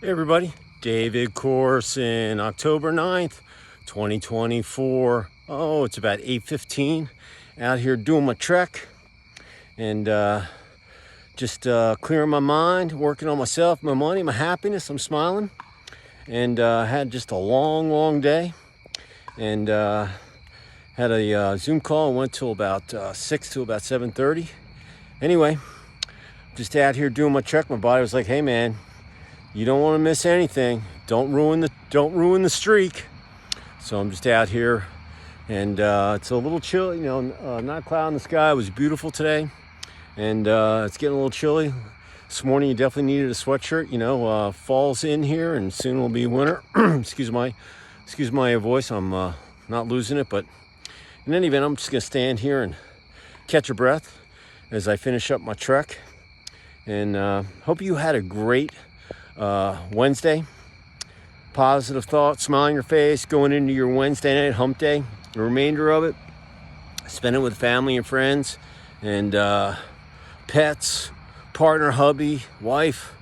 Hey everybody, David Corson, October 9th, 2024. Oh, it's about 8:15. Out here doing my trek and just clearing my mind, working on myself, my money, my happiness. I'm smiling and had just a long day and had a Zoom call and went till about 6 to about 7:30. Anyway, just out here doing my trek. My body was like, hey man, you don't want to miss anything. Don't ruin the streak. So I'm just out here, and it's a little chilly. Not a cloud in the sky. It was beautiful today, and it's getting a little chilly. This morning, you definitely needed a sweatshirt. Fall's in here, and soon will be winter. excuse my voice. I'm not losing it, but in any event, I'm just gonna stand here and catch a breath as I finish up my trek. And hope you had a great Wednesday. Positive thoughts, smile on your face, going into your Wednesday night hump day. The remainder of it, spend it with family and friends and pets, partner, hubby, wife,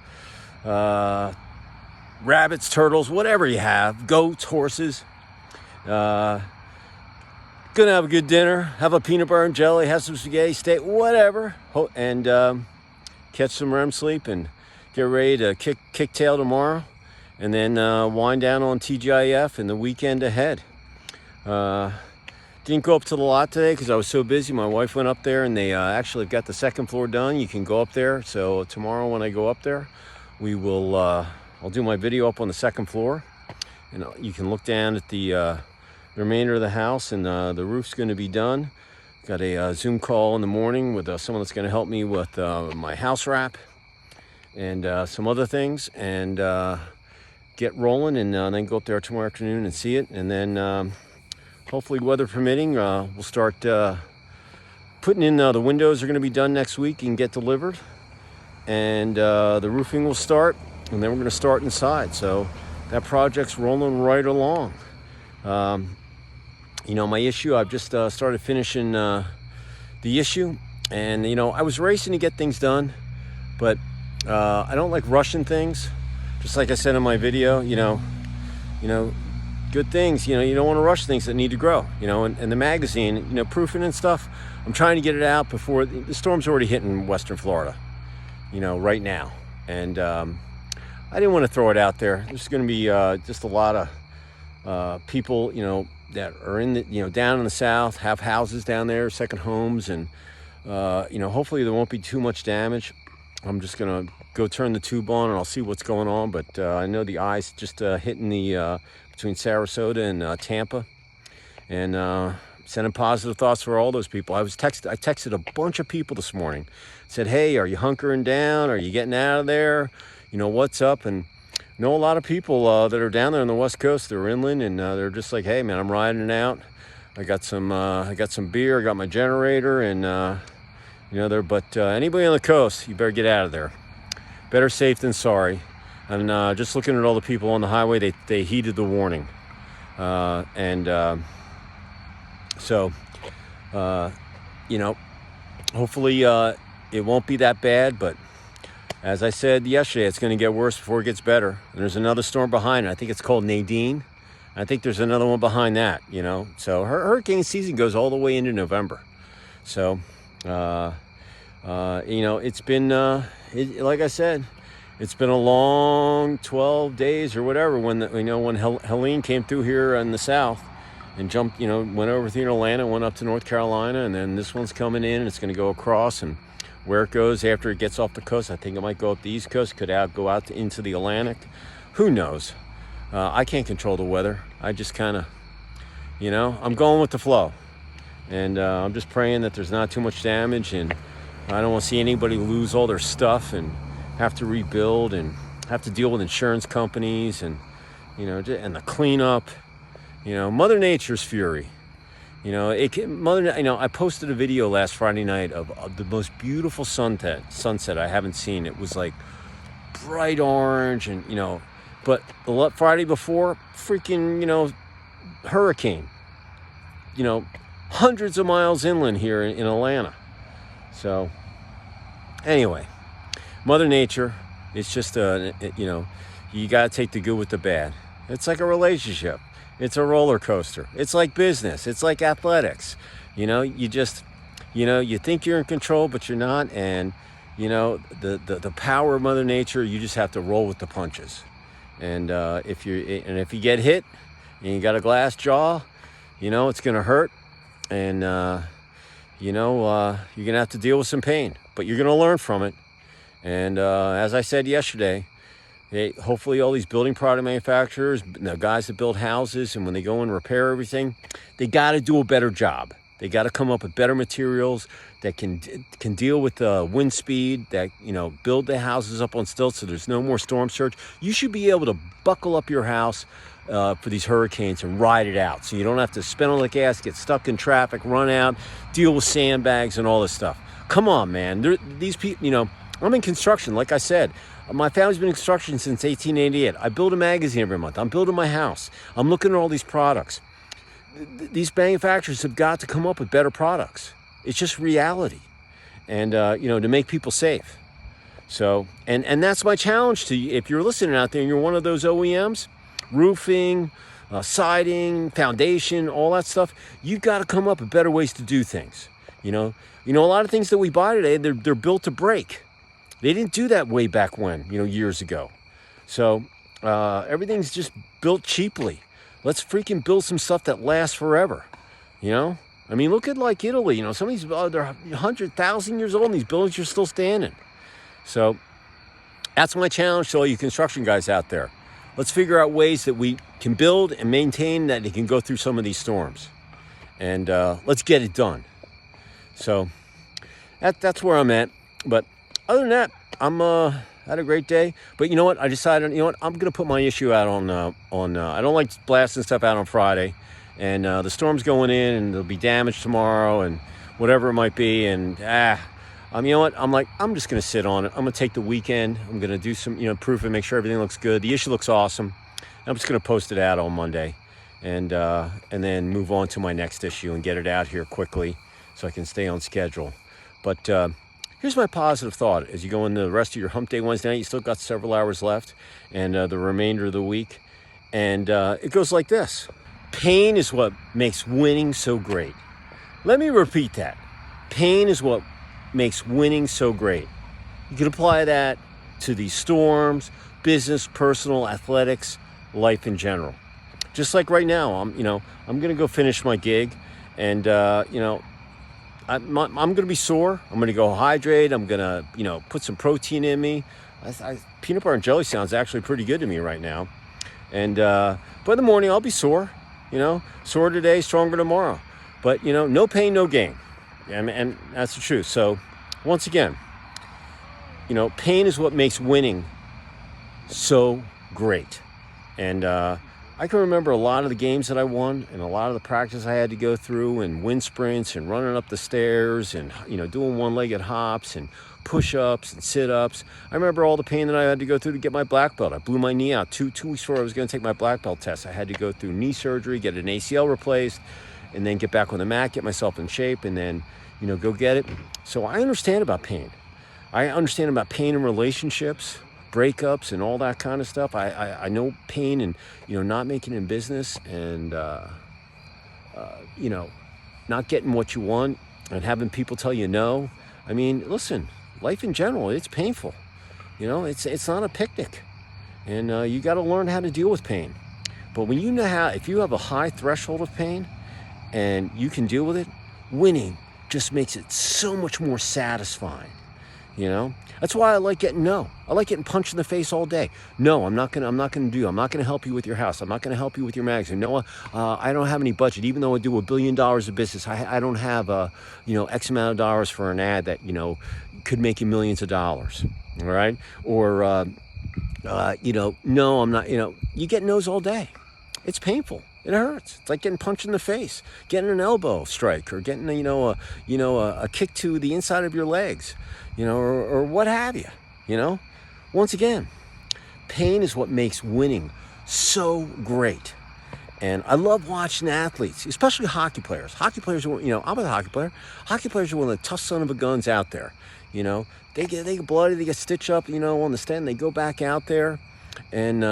rabbits, turtles, whatever you have, goats, horses. Gonna have a good dinner, have a peanut butter and jelly, have some spaghetti, steak, whatever, and catch some REM sleep and get ready to kick tail tomorrow, and then wind down on TGIF and the weekend ahead. Didn't go up to the lot today because I was so busy. My wife went up there, and they actually got the second floor done. You can go up there. So tomorrow when I go up there, we will. I'll do my video up on the second floor, and you can look down at the remainder of the house, and the roof's going to be done. Got a Zoom call in the morning with someone that's going to help me with my house wrap and some other things, and get rolling, and then go up there tomorrow afternoon and see it, and then hopefully weather permitting, we'll start putting in the windows are going to be done next week and get delivered, and the roofing will start, and then we're going to start inside. So that project's rolling right along. My issue, I've just started finishing the issue, and I was racing to get things done, but I don't like rushing things. Just like I said in my video, good things, you don't want to rush things that need to grow, and the magazine, proofing and stuff, I'm trying to get it out before the storm's already hitting Western Florida, right now. And I didn't want to throw it out there. There's going to be just a lot of people, that are in the, down in the South, have houses down there, second homes, and, hopefully there won't be too much damage. I'm just going to go turn the tube on and I'll see what's going on. But I know the ice just hitting the between Sarasota and Tampa, and sending positive thoughts for all those people. I texted a bunch of people this morning, said, hey, are you hunkering down? Are you getting out of there? What's up? And know a lot of people that are down there on the West Coast. They're inland, and they're just like, hey man, I'm riding it out. I got some beer, I got my generator, and but anybody on the coast, you better get out of there. Better safe than sorry. And just looking at all the people on the highway, they heeded the warning. Hopefully it won't be that bad, but as I said yesterday, it's going to get worse before it gets better. And there's another storm behind it. I think it's called Nadine. I think there's another one behind that, So hurricane season goes all the way into November. So, it's been, like I said, it's been a long 12 days or whatever when Helene came through here in the South and jumped, went over through Atlanta, went up to North Carolina, and then this one's coming in, and it's going to go across, and where it goes after it gets off the coast, I think it might go up the East Coast, could go out into the Atlantic. Who knows? I can't control the weather. I just kind of, I'm going with the flow. And I'm just praying that there's not too much damage, and I don't want to see anybody lose all their stuff and have to rebuild and have to deal with insurance companies and, and the cleanup. Mother Nature's fury. I posted a video last Friday night of the most beautiful sunset I haven't seen. It was like bright orange, and but the Friday before, freaking hurricane. Hundreds of miles inland here in Atlanta. So anyway, Mother Nature, it's just you got to take the good with the bad. It's like a relationship. It's a roller coaster. It's like business. It's like athletics. You know, you just, you know, you think you're in control, but you're not. And, you know, the power of Mother Nature, you just have to roll with the punches. And if you get hit and you got a glass jaw, you know, it's going to hurt. And, you know, you're going to have to deal with some pain, but you're going to learn from it. And as I said yesterday, hopefully all these building product manufacturers, the guys that build houses, and when they go and repair everything, they got to do a better job. They got to come up with better materials that can deal with the wind speed, that, you know, build the houses up on stilts so there's no more storm surge. You should be able to buckle up your house for these hurricanes and ride it out, so you don't have to spend all the gas, get stuck in traffic, run out, deal with sandbags and all this stuff. Come on, man. These people, you know, I'm in construction, like I said. My family's been in construction since 1888. I build a magazine every month. I'm building my house. I'm looking at all these products. These manufacturers have got to come up with better products. It's just reality. And, you know, to make people safe. So, and that's my challenge to you. If you're listening out there and you're one of those OEMs, roofing, siding, foundation, all that stuff, you got to come up with better ways to do things. You know, a lot of things that we buy today, they're built to break. They didn't do that way back when, you know, years ago. So everything's just built cheaply. Let's freaking build some stuff that lasts forever, you know? I mean, look at like Italy, you know, some of these, they're 100,000 years old and these buildings are still standing. So that's my challenge to all you construction guys out there. Let's figure out ways that we can build and maintain that it can go through some of these storms. And let's get it done. So that's where I'm at. But other than that, I'm had a great day. But you know what? I decided, you know what? I'm gonna put my issue out on. I don't like blasting stuff out on Friday, and the storm's going in, and there'll be damage tomorrow, and whatever it might be. And you know what? I'm just gonna sit on it. I'm gonna take the weekend. I'm gonna do some, you know, proof and make sure everything looks good. The issue looks awesome. I'm just gonna post it out on Monday, and then move on to my next issue and get it out here quickly, so I can stay on schedule. But here's my positive thought. As you go into the rest of your hump day Wednesday night, you still got several hours left, and the remainder of the week. And it goes like this. Pain is what makes winning so great. Let me repeat that. Pain is what makes winning so great. You can apply that to these storms, business, personal, athletics, life in general. Just like right now, I'm going to go finish my gig, and you know, I'm going to be sore. I'm going to go hydrate. I'm going to, you know, put some protein in me. Peanut butter and jelly sounds actually pretty good to me right now. And but in the morning, I'll be sore. You know, sore today, stronger tomorrow. But, you know, no pain, no gain. And that's the truth. So, once again, you know, pain is what makes winning so great. And I can remember a lot of the games that I won, and a lot of the practice I had to go through, and wind sprints and running up the stairs, and, you know, doing one-legged hops and push-ups and sit-ups. I remember all the pain that I had to go through to get my black belt. I blew my knee out 2 weeks before I was going to take my black belt test. I had to go through knee surgery, get an ACL replaced, and then get back on the mat, get myself in shape, and then, you know, go get it. So I understand about pain. I understand about pain in relationships, breakups, and all that kind of stuff. I know pain and, you know, not making it in business, and you know, not getting what you want, and having people tell you no. I mean, listen, life in general, it's painful. You know, it's not a picnic, and you got to learn how to deal with pain. But when you know how, if you have a high threshold of pain and you can deal with it, winning just makes it so much more satisfying. You know, that's why I like getting no. I like getting punched in the face all day. No, I'm not gonna help you with your house. I'm not gonna help you with your magazine. No, I don't have any budget. Even though I do $1 billion of business, I don't have you know, X amount of dollars for an ad that, you know, could make you millions of dollars. All right, or you know, no, I'm not. You know, you get no's all day. It's painful. It hurts. It's like getting punched in the face, getting an elbow strike, or getting a kick to the inside of your legs, you know, or what have you. You know, once again, pain is what makes winning so great. And I love watching athletes, especially hockey players. Hockey players are, you know, I'm a hockey player. Hockey players are one of the tough son of a guns out there. You know, they get bloody, they get stitched up, you know, on the stand. They go back out there, And,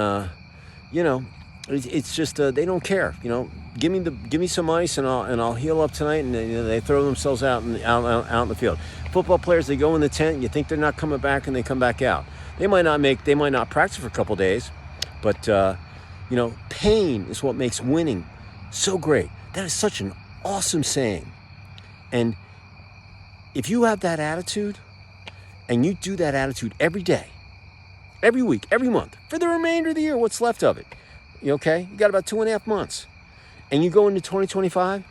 you know, it's just, they don't care, you know. Give me some ice and I'll heal up tonight. And they throw themselves out in the field. Football players, they go in the tent. You think they're not coming back, and they come back out. They might not practice for a couple days, but you know, pain is what makes winning so great. That is such an awesome saying. And if you have that attitude, and you do that attitude every day, every week, every month, for the remainder of the year, what's left of it, you okay? You got about 2.5 months. And you go into 2025,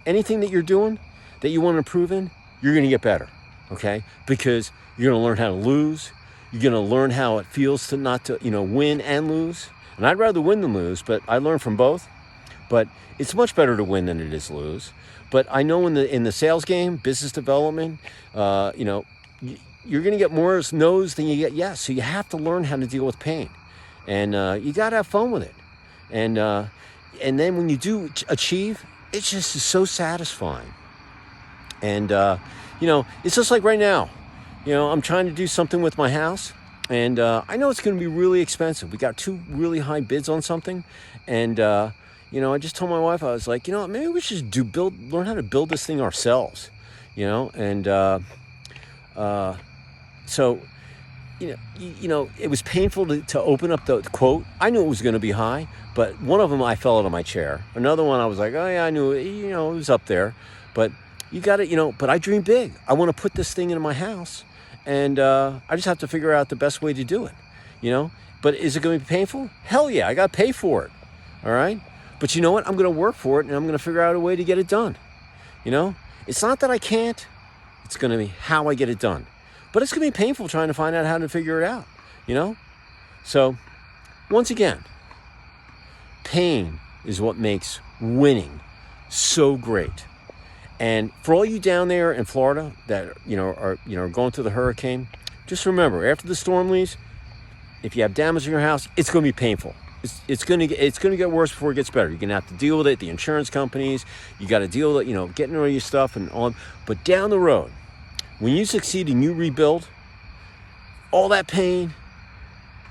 anything that you're doing that you want to improve in, you're going to get better, okay? Because you're going to learn how to lose. You're going to learn how it feels to not to, you know, win and lose. And I'd rather win than lose, but I learned from both. But it's much better to win than it is lose. But I know in the sales game, business development, you know, you're going to get more no's than you get yes. So you have to learn how to deal with pain. And you got to have fun with it. And then when you do achieve, it's just so satisfying. And, you know, it's just like right now, you know, I'm trying to do something with my house, and I know it's going to be really expensive. We got 2 really high bids on something. And, you know, I just told my wife, I was like, you know, maybe we should learn how to build this thing ourselves, you know? And, so, you know, it was painful to open up the quote. I knew it was going to be high, but one of them I fell out of my chair. Another one I was like, oh yeah, I knew it, you know, it was up there. But you got to, you know, but I dream big. I want to put this thing into my house, and I just have to figure out the best way to do it, you know. But is it going to be painful? Hell yeah, I got to pay for it, all right? But you know what? I'm going to work for it, and I'm going to figure out a way to get it done, you know. It's not that I can't. It's going to be how I get it done. But it's going to be painful trying to find out how to figure it out, you know? So, once again, pain is what makes winning so great. And for all you down there in Florida that, are going through the hurricane, just remember, after the storm leaves, if you have damage in your house, it's going to be painful. It's going to get worse before it gets better. You're going to have to deal with it, the insurance companies, you got to deal with it, getting rid of your stuff and on. But down the road, when you succeed and you rebuild, all that pain,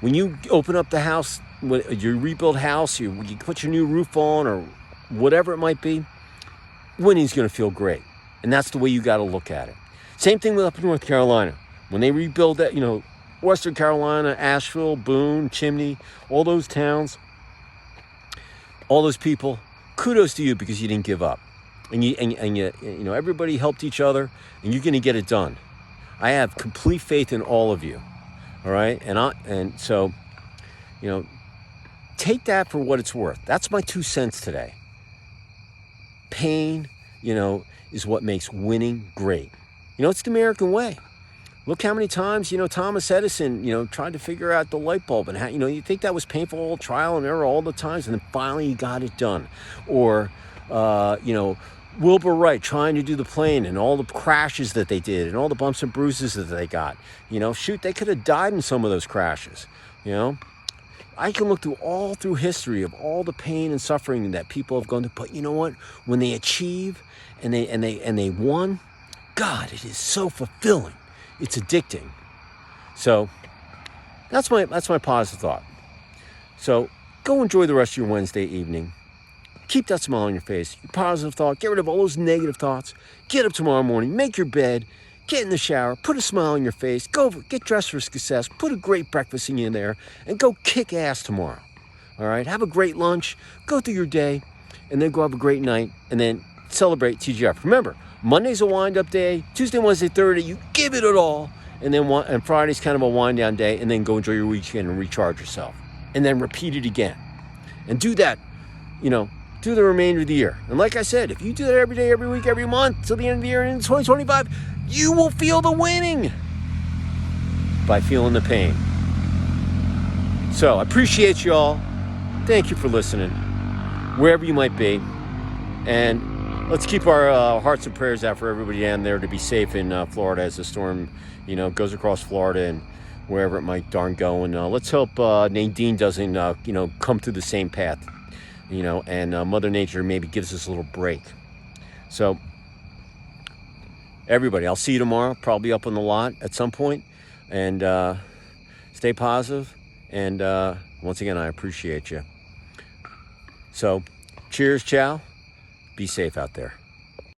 when you open up the house, your rebuild house, you put your new roof on or whatever it might be, winning's going to feel great. And that's the way you got to look at it. Same thing with up in North Carolina. When they rebuild that, Western Carolina, Asheville, Boone, Chimney, all those towns, all those people, kudos to you because you didn't give up. And you everybody helped each other, and you're going to get it done. I have complete faith in all of you. All right? And so, take that for what it's worth. That's my 2 cents today. Pain, is what makes winning great. It's the American way. Look how many times, Thomas Edison, tried to figure out the light bulb, and how, you think that was painful, all trial and error all the times, and then finally he got it done. Or, Wilbur Wright trying to do the plane and all the crashes that they did and all the bumps and bruises that they got. They could have died in some of those crashes. I can look through history of all the pain and suffering that people have gone through. But you know what? When they achieve and they won, God, it is so fulfilling. It's addicting. So that's my positive thought. So go enjoy the rest of your Wednesday evening. Keep that smile on your face, your positive thought. Get rid of all those negative thoughts. Get up tomorrow morning, make your bed, get in the shower, put a smile on your face, get dressed for success, put a great breakfast in there, and go kick ass tomorrow. All right? Have a great lunch, go through your day, and then go have a great night, and then celebrate TGF. Remember, Monday's a wind-up day, Tuesday, Wednesday, Thursday, you give it all, and Friday's kind of a wind-down day, and then go enjoy your weekend and recharge yourself. And then repeat it again. And do that, through the remainder of the year. And like I said, if you do that every day, every week, every month, till the end of the year and in 2025, you will feel the winning by feeling the pain. So I appreciate you all. Thank you for listening, wherever you might be. And let's keep our hearts and prayers out for everybody down there to be safe in Florida as the storm, goes across Florida and wherever it might darn go. And let's hope Nadine doesn't, come through the same path. And Mother Nature maybe gives us a little break. So, everybody, I'll see you tomorrow, probably up on the lot at some point. And stay positive and Once again, I appreciate you. So, cheers, ciao. Be safe out there.